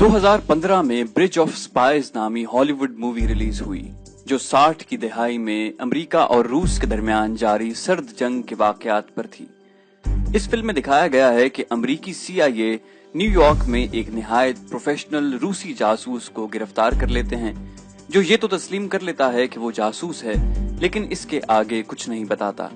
2015 में bridge of spies नामी Hollywood movie release हुई, जो 60 की दहाई में अमेरिका और रूस के दरमियान जारी सर्द जंग के वाकयात पर थी। इस फिल्म में दिखाया गया है कि अमेरिकी CIA न्यूयॉर्क में एक निहायत प्रोफेशनल रूसी जासूस को गिरफ्तार कर लेते हैं, जो ये तो तस्लीम कर लेता है कि वो जासूस है, लेकिन इसके आगे कुछ नहीं बताता।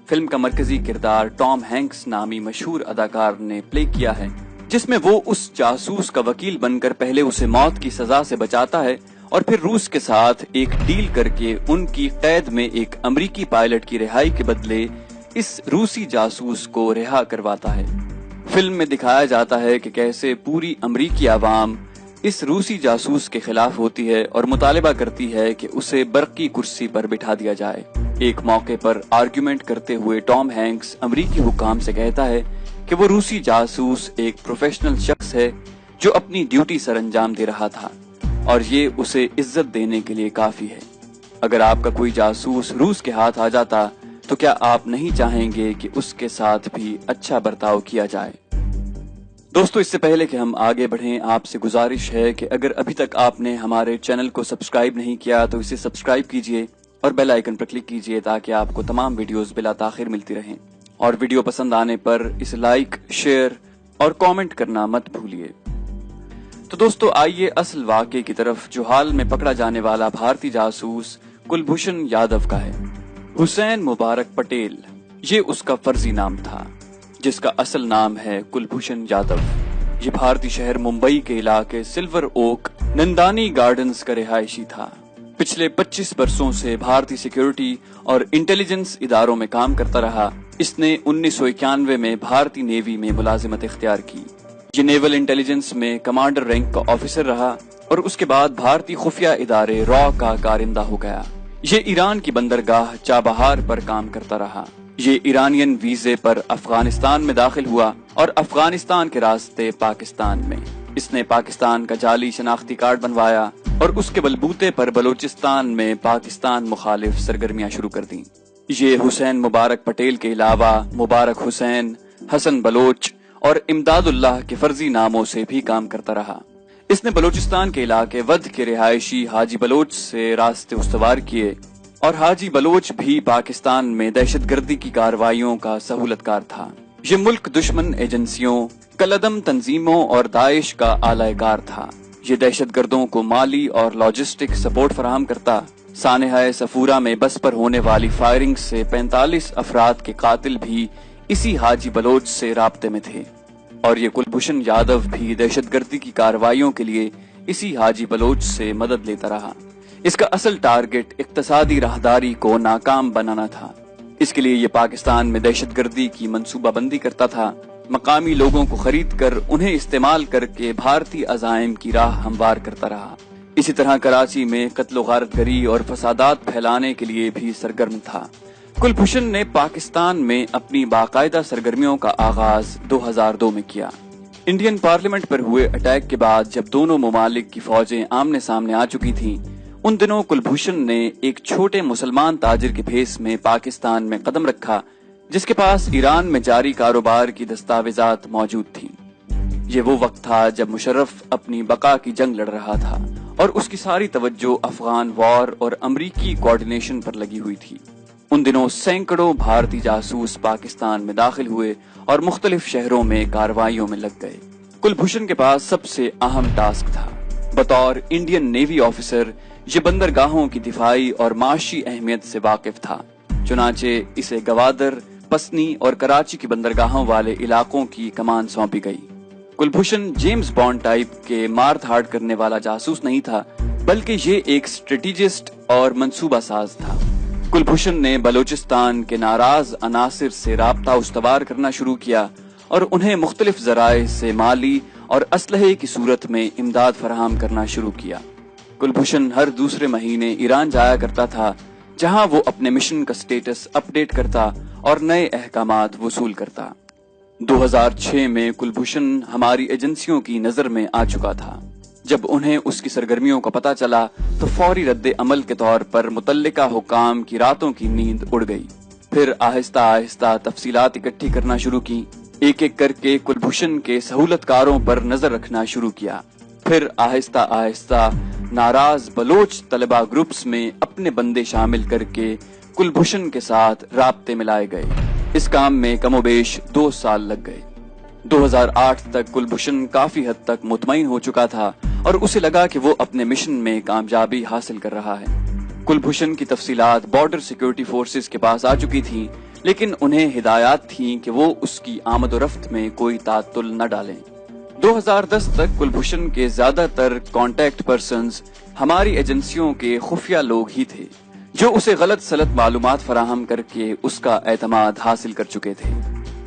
फिल्म का मरकजी किरदार टॉम हैंक्स नामी मशहूर अदाकार ने प्ले किया है, जिसमें वो उस जासूस का वकील बनकर पहले उसे मौत की सजा से बचाता है और फिर रूस के साथ एक डील करके उनकी कैद में एक अमेरिकी पायलट की रिहाई के बदले इस रूसी जासूस को रिहा करवाता है। फिल्म में दिखाया जाता है कि कैसे पूरी अमेरिकी आवाम इस रूसी जासूस के खिलाफ होती है और मुतालिबा करती है कि उसे बरकी कुर्सी पर बिठा दिया जाए। एक मौके पर आर्ग्यूमेंट करते हुए टॉम हैंक्स अमेरिकी हुकाम से कहता है कि वो रूसी जासूस एक प्रोफेशनल शख्स है जो अपनी ड्यूटी सरअंजाम दे रहा था और ये उसे इज्जत देने के लिए काफी है। अगर आपका कोई जासूस रूस के हाथ आ जाता तो क्या आप नहीं चाहेंगे कि उसके साथ भी अच्छा बर्ताव किया जाए। दोस्तों, इससे पहले कि हम आगे बढ़ें, आपसे गुजारिश है कि अगर अभी तक आपने हमारे चैनल को सब्सक्राइब नहीं किया तो इसे सब्सक्राइब कीजिए और बेल आइकन पर क्लिक कीजिए ताकि आपको तमाम वीडियोस बिला ताखिर मिलती रहें। और वीडियो पसंद आने पर इसे लाइक, शेयर और कमेंट करना मत भूलिए। तो दोस्तों, आइए असल वाक़े की तरफ, जो हाल में पकड़ा जाने वाला भारतीय जासूस कुलभूषण यादव का है। हुसैन मुबारक पटेल, ये उसका फर्जी नाम था, जिसका असल नाम है कुलभूषण यादव। ये भारतीय शहर मुंबई के इलाके सिल्वर ओक नंदानी गार्डन्स का रिहायशी था। पिछले 25 वर्षों से भारतीय सिक्योरिटी और इंटेलिजेंस इदारों में काम करता रहा। इसने 1991 में भारतीय नेवी में मुलाजिमत इख्तियार की। ये नेवल इंटेलिजेंस में कमांडर रैंक का ऑफिसर रहा और उसके बाद भारतीय खुफिया इदारे रॉ का कारिंदा हो गया। ये ईरान की बंदरगाह चाबहार पर काम करता रहा। ये ईरानियन वीजे पर अफगानिस्तान में दाखिल हुआ और अफगानिस्तान के रास्ते पाकिस्तान में। इसने पाकिस्तान का जाली शनाख्ती कार्ड बनवाया और उसके बलबूते पर बलोचिस्तान में पाकिस्तान मुखालिफ सरगर्मियां शुरू कर दी। ये हुसैन मुबारक पटेल के अलावा मुबारक हुसैन, हसन बलोच और इमदादुल्लाह के फर्जी नामों से भी काम करता रहा। इसने बलोचिस्तान के इलाके वध के रिहायशी हाजी बलोच से रास्ते उस्तवार किए और हाजी बलोच भी पाकिस्तान में दहशतगर्दी की कार्रवाइयों का सहूलतकार था। ये मुल्क दुश्मन एजेंसियों, कलदम तंजीमों और दाइश का आलाकार था। ये दहशतगर्दों को माली और लॉजिस्टिक सपोर्ट फराहम करता। सानेहा सफूरा में बस पर होने वाली फायरिंग से 45 अफराद के कातिल भी इसी हाजी बलोच से राब्ते में थे और ये कुलभूषण यादव भी दहशतगर्दी की कार्रवाइयों के लिए इसी हाजी बलोच से मदद लेता रहा। इसका असल टारगेट इक्तसादी राहदारी को नाकाम बनाना था। इसके लिए ये पाकिस्तान में दहशतगर्दी की मंसूबाबंदी करता था। मकामी लोगों को खरीद कर उन्हें इस्तेमाल करके भारतीय अजाइम की राह हमवार करता रहा। इसी तरह कराची में कत्ल गारतगरी और फसादात फैलाने के लिए भी सरगर्म था। कुलभूषण ने पाकिस्तान में अपनी बाकायदा सरगर्मियों का आगाज 2002 में किया। इंडियन पार्लियामेंट पर हुए अटैक के बाद जब दोनों ममालिक की फौजें आमने सामने आ चुकी थीं, उन दिनों कुलभूषण ने एक छोटे मुसलमान ताजिर के भेस में पाकिस्तान में कदम रखा, जिसके पास ईरान में जारी कारोबार की दस्तावेजात मौजूद थीं। ये वो वक्त था जब मुशर्रफ अपनी बका की जंग लड़ रहा था और उसकी सारी तवज्जो अफगान वॉर और अमरीकी कोऑर्डिनेशन पर लगी हुई थी। उन दिनों सैकड़ों भारतीय जासूस पाकिस्तान में दाखिल हुए और मुख्तलिफ शहरों में कार्रवाइयों में लग गए। कुलभूषण के पास सबसे अहम टास्क था। बतौर इंडियन नेवी ऑफिसर ये बंदरगाहों की दिफाई और माशी अहमियत से वाकिफ था। चुनाचे इसे गवादर, पसनी और कराची की बंदरगाहों वाले इलाकों की कमान सौंपी गई। कुलभूषण जेम्स बॉन्ड टाइप के मार धाड़ करने वाला जासूस नहीं था, बल्कि ये एक स्ट्रेटेजिस्ट और मंसूबा साज था। कुलभूषण ने बलोचिस्तान के नाराज अनासिर से राब्ता उस्तवार करना शुरू किया और उन्हें मुख्तलिफ जराए से माली और असलहे की सूरत में इमदाद फराहम करना शुरू किया। कुलभूषण हर दूसरे महीने ईरान जाया करता था, जहां वो अपने मिशन का स्टेटस अपडेट करता और नए अहकामात वसूल करता। 2006 में कुलभूषण हमारी एजेंसियों की नजर में आ चुका था। जब उन्हें उसकी सरगर्मियों का पता चला तो फौरी रद्दे अमल के तौर पर मुतल्लिका हुकाम की रातों की नींद उड़ गई। फिर आहिस्ता आहिस्ता तफसीलात इकट्ठी करना शुरू की। एक एक करके कुलभूषण के सहूलतकारों पर नजर रखना शुरू किया। پھر آہستہ آہستہ ناراض بلوچ طلبہ گروپس میں اپنے بندے شامل کر کے کلبھوشن کے ساتھ رابطے میں لائے گئے۔ اس کام میں کم و بیش 2 سال لگ گئے۔ 2008 تک کلبھوشن کافی حد تک مطمئن ہو چکا تھا اور اسے لگا کہ وہ اپنے مشن میں کامیابی حاصل کر رہا ہے۔ کلبھوشن کی تفصیلات بارڈر سیکورٹی فورسز کے پاس آ چکی تھیں، لیکن انہیں ہدایات تھیں کہ وہ اس کی آمد و رفت میں کوئی تعطل نہ ڈالیں۔ 2010 تک کلبھوشن کے زیادہ تر کانٹیکٹ پرسنز ہماری ایجنسیوں کے خفیہ لوگ ہی تھے، جو اسے غلط سلط معلومات فراہم کر کے اس کا اعتماد حاصل کر چکے تھے۔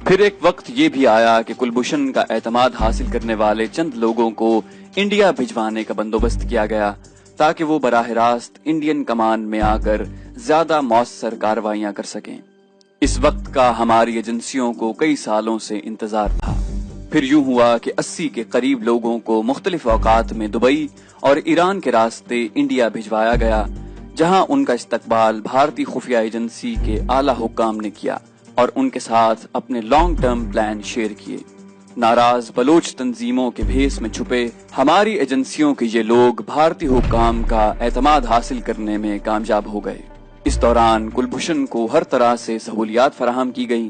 پھر ایک وقت یہ بھی آیا کہ کلبھوشن کا اعتماد حاصل کرنے والے چند لوگوں کو انڈیا بھجوانے کا بندوبست کیا گیا تاکہ وہ براہ راست انڈین کمان میں آ کر زیادہ مؤثر کارروائیاں کر سکیں۔ اس وقت کا ہماری ایجنسیوں کو کئی سالوں سے انتظار تھا۔ پھر یوں ہوا کہ 80 کے قریب لوگوں کو مختلف اوقات میں دبئی اور ایران کے راستے انڈیا بھجوایا گیا، جہاں ان کا استقبال بھارتی خفیہ ایجنسی کے اعلیٰ حکام نے کیا اور ان کے ساتھ اپنے لانگ ٹرم پلان شیئر کیے۔ ناراض بلوچ تنظیموں کے بھیس میں چھپے ہماری ایجنسیوں کے یہ لوگ بھارتی حکام کا اعتماد حاصل کرنے میں کامیاب ہو گئے۔ اس دوران کلبھوشن کو ہر طرح سے سہولیات فراہم کی گئیں۔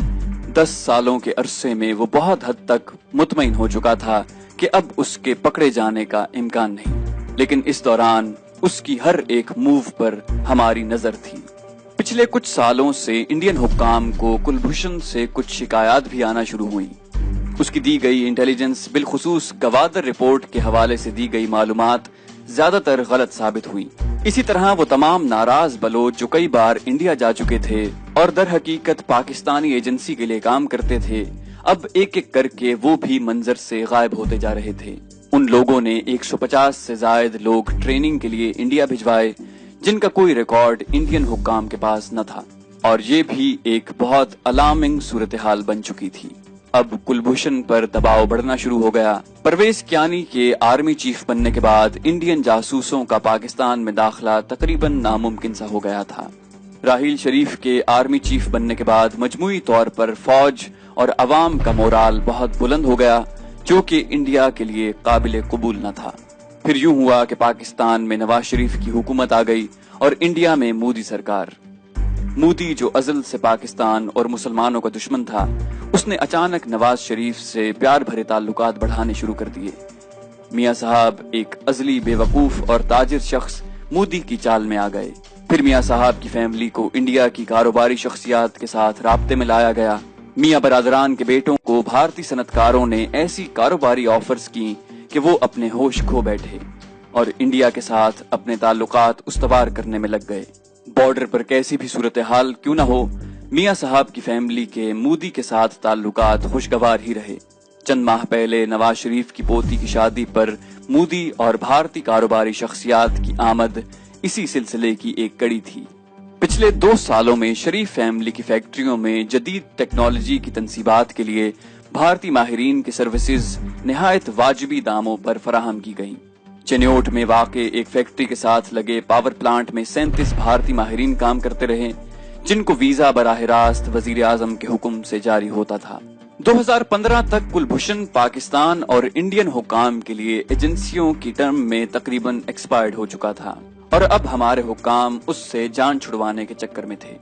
10 سالوں کے عرصے میں وہ بہت حد تک مطمئن ہو چکا تھا کہ اب اس کے پکڑے جانے کا امکان نہیں، لیکن اس دوران اس کی ہر ایک موو پر ہماری نظر تھی۔ پچھلے کچھ سالوں سے انڈین حکام کو کلبھوشن سے کچھ شکایات بھی آنا شروع ہوئیں۔ اس کی دی گئی انٹیلیجنس، بالخصوص گوادر رپورٹ کے حوالے سے دی گئی معلومات زیادہ تر غلط ثابت ہوئی۔ اسی طرح وہ تمام ناراض بلوچ جو کئی بار انڈیا جا چکے تھے اور در حقیقت پاکستانی ایجنسی کے لیے کام کرتے تھے، اب ایک ایک کر کے وہ بھی منظر سے غائب ہوتے جا رہے تھے۔ ان لوگوں نے 150 سے زائد لوگ ٹریننگ کے لیے انڈیا بھجوائے، جن کا کوئی ریکارڈ انڈین حکام کے پاس نہ تھا، اور یہ بھی ایک بہت الارمنگ صورتحال بن چکی تھی۔ اب کلبھوشن پر دباؤ بڑھنا شروع ہو گیا۔ پرویز کیانی کے آرمی چیف بننے کے بعد انڈین جاسوسوں کا پاکستان میں داخلہ تقریباً ناممکن سا ہو گیا تھا۔ راحیل شریف کے آرمی چیف بننے کے بعد مجموعی طور پر فوج اور عوام کا مورال بہت بلند ہو گیا، جو کہ انڈیا کے لیے قابل قبول نہ تھا۔ پھر یوں ہوا کہ پاکستان میں نواز شریف کی حکومت آ گئی اور انڈیا میں مودی سرکار۔ مودی جو ازل سے پاکستان اور مسلمانوں کا دشمن تھا، اس نے اچانک نواز شریف سے پیار بھرے تعلقات بڑھانے شروع کر دیے۔ میاں صاحب ایک ازلی بے وقوف اور تاجر شخص مودی کی چال میں آ گئے۔ پھر میاں صاحب کی فیملی کو انڈیا کی کاروباری شخصیات کے ساتھ رابطے میں لایا گیا۔ میاں برادران کے بیٹوں کو بھارتی صنعت کاروں نے ایسی کاروباری آفرز کی کہ وہ اپنے ہوش کھو بیٹھے اور انڈیا کے ساتھ اپنے تعلقات استوار کرنے میں لگ گئے۔ بارڈر پر کیسی بھی صورتحال کیوں نہ ہو، میاں صاحب کی فیملی کے مودی کے ساتھ تعلقات خوشگوار ہی رہے۔ چند ماہ پہلے نواز شریف کی پوتی کی شادی پر مودی اور بھارتی کاروباری شخصیات کی آمد اسی سلسلے کی ایک کڑی تھی۔ پچھلے 2 سالوں میں شریف فیملی کی فیکٹریوں میں جدید ٹیکنالوجی کی تنصیبات کے لیے بھارتی ماہرین کی سروسز نہایت واجبی داموں پر فراہم کی گئیں۔ چنیوٹ میں واقع ایک فیکٹری کے ساتھ لگے پاور پلانٹ میں 37 بھارتی ماہرین کام کرتے رہے، جن کو ویزا براہ راست وزیر اعظم کے حکم سے جاری ہوتا تھا۔ 2015 تک کلبھوشن پاکستان اور انڈین حکام کے لیے ایجنسیوں کی ٹرم میں تقریباً ایکسپائرڈ ہو چکا تھا، اور اب ہمارے حکام اس سے جان چھڑوانے کے چکر میں تھے۔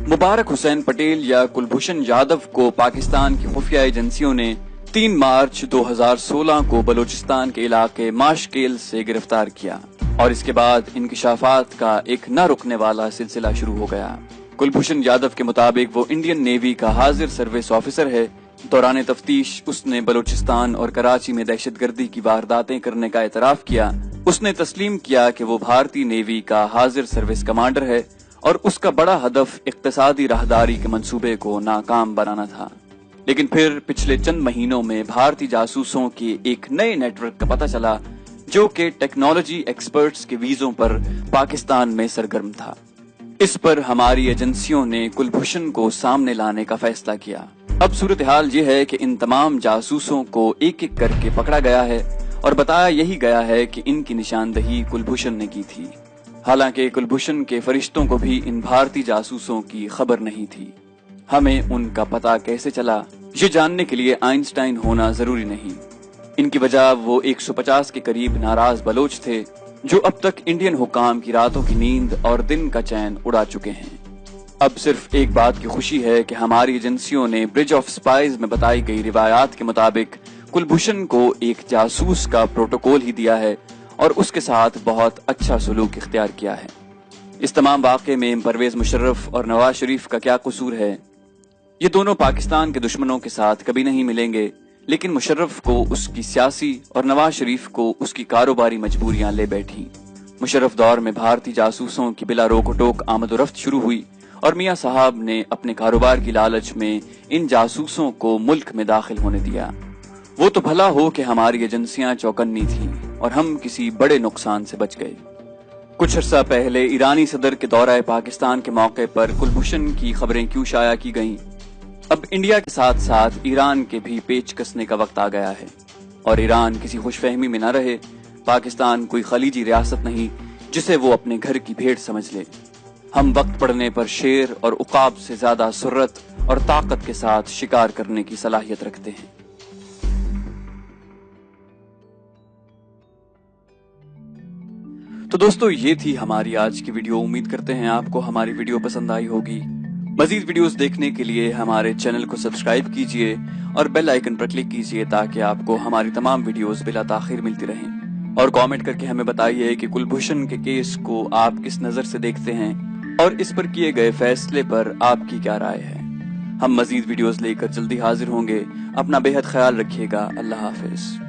مبارک حسین پٹیل یا کلبھوشن یادو کو پاکستان کی خفیہ ایجنسیوں نے 3 مارچ 2016 کو بلوچستان کے علاقے ماشکیل سے گرفتار کیا، اور اس کے بعد انکشافات کا ایک نہ رکنے والا سلسلہ شروع ہو گیا۔ کلبھوشن یادو کے مطابق وہ انڈین نیوی کا حاضر سروس آفیسر ہے۔ دوران تفتیش اس نے بلوچستان اور کراچی میں دہشت گردی کی وارداتیں کرنے کا اعتراف کیا۔ اس نے تسلیم کیا کہ وہ بھارتی نیوی کا حاضر سروس کمانڈر ہے اور اس کا بڑا ہدف اقتصادی راہداری کے منصوبے کو ناکام بنانا تھا۔ لیکن پھر پچھلے چند مہینوں میں بھارتی جاسوسوں کے ایک نئے نیٹ ورک کا پتہ چلا، جو کہ ٹیکنالوجی ایکسپرٹس کے ویزوں پر پاکستان میں سرگرم تھا۔ اس پر ہماری ایجنسیوں نے کلبھوشن کو سامنے لانے کا فیصلہ کیا۔ اب صورتحال یہ ہے کہ ان تمام جاسوسوں کو ایک ایک کر کے پکڑا گیا ہے اور بتایا یہی گیا ہے کہ ان کی نشاندہی کلبھوشن نے کی تھی، حالانکہ کلبھوشن کے فرشتوں کو بھی ان بھارتی جاسوسوں کی خبر نہیں تھی۔ ہمیں ان کا پتہ کیسے چلا، یہ جاننے کے لیے آئنسٹائن ہونا ضروری نہیں۔ इनकी वजह वो 150 के करीब नाराज बलोच थे जो अब तक इंडियन हुकाम की रातों की नींद और दिन का चैन उड़ा चुके हैं। अब सिर्फ एक बात की खुशी है कि हमारी एजेंसियों ने ब्रिज ऑफ स्पाइज में बताई गई रिवायात के मुताबिक कुलभूषण को एक जासूस का प्रोटोकॉल ही दिया है और उसके साथ बहुत अच्छा सलूक इख्तियार किया है। इस तमाम वाक़े में परवेज मुशर्रफ और नवाज शरीफ का क्या कसूर है? ये दोनों पाकिस्तान के दुश्मनों के साथ कभी नहीं मिलेंगे, लेकिन मुशर्रफ को उसकी सियासी और नवाज शरीफ को उसकी कारोबारी मजबूरियां ले बैठी। मुशर्रफ दौर में भारतीय जासूसों की बिला रोक टोक आमदोरफ्त शुरू हुई और मियां साहब ने अपने कारोबार की लालच में इन जासूसों को मुल्क में दाखिल होने दिया। वो तो भला हो कि हमारी एजेंसियां चौकन्नी थीं और हम किसी बड़े नुकसान से बच गए। कुछ अर्सा पहले ईरानी सदर के दौरा पाकिस्तान के मौके पर कुलभूषण की खबरें क्यों शाया की गईं? अब इंडिया के साथ साथ ईरान के भी पेच कसने का वक्त आ गया है और ईरान किसी खुशफहमी में न रहे। पाकिस्तान कोई खलीजी रियासत नहीं जिसे वो अपने घर की भेड़ समझ ले। हम वक्त पड़ने पर शेर और उकाब से ज्यादा सुर्रत और ताकत के साथ शिकार करने की सलाहियत रखते हैं। तो दोस्तों, ये थी हमारी आज की वीडियो। उम्मीद करते हैं आपको हमारी वीडियो पसंद आई होगी। मजीद वीडियोस देखने के लिए हमारे चैनल को सब्सक्राइब कीजिए और बेल आइकन पर क्लिक कीजिए ताकि आपको हमारी तमाम वीडियोस बिला ताखिर मिलती रहें। और कमेंट करके हमें बताइए कि कुलभूषण के केस को आप किस नजर से देखते हैं और इस पर किए गए फैसले पर आपकी क्या राय है। हम मजीद वीडियोस लेकर जल्दी हाजिर होंगे। अपना बेहद ख्याल रखिएगा। अल्लाह हाफिज।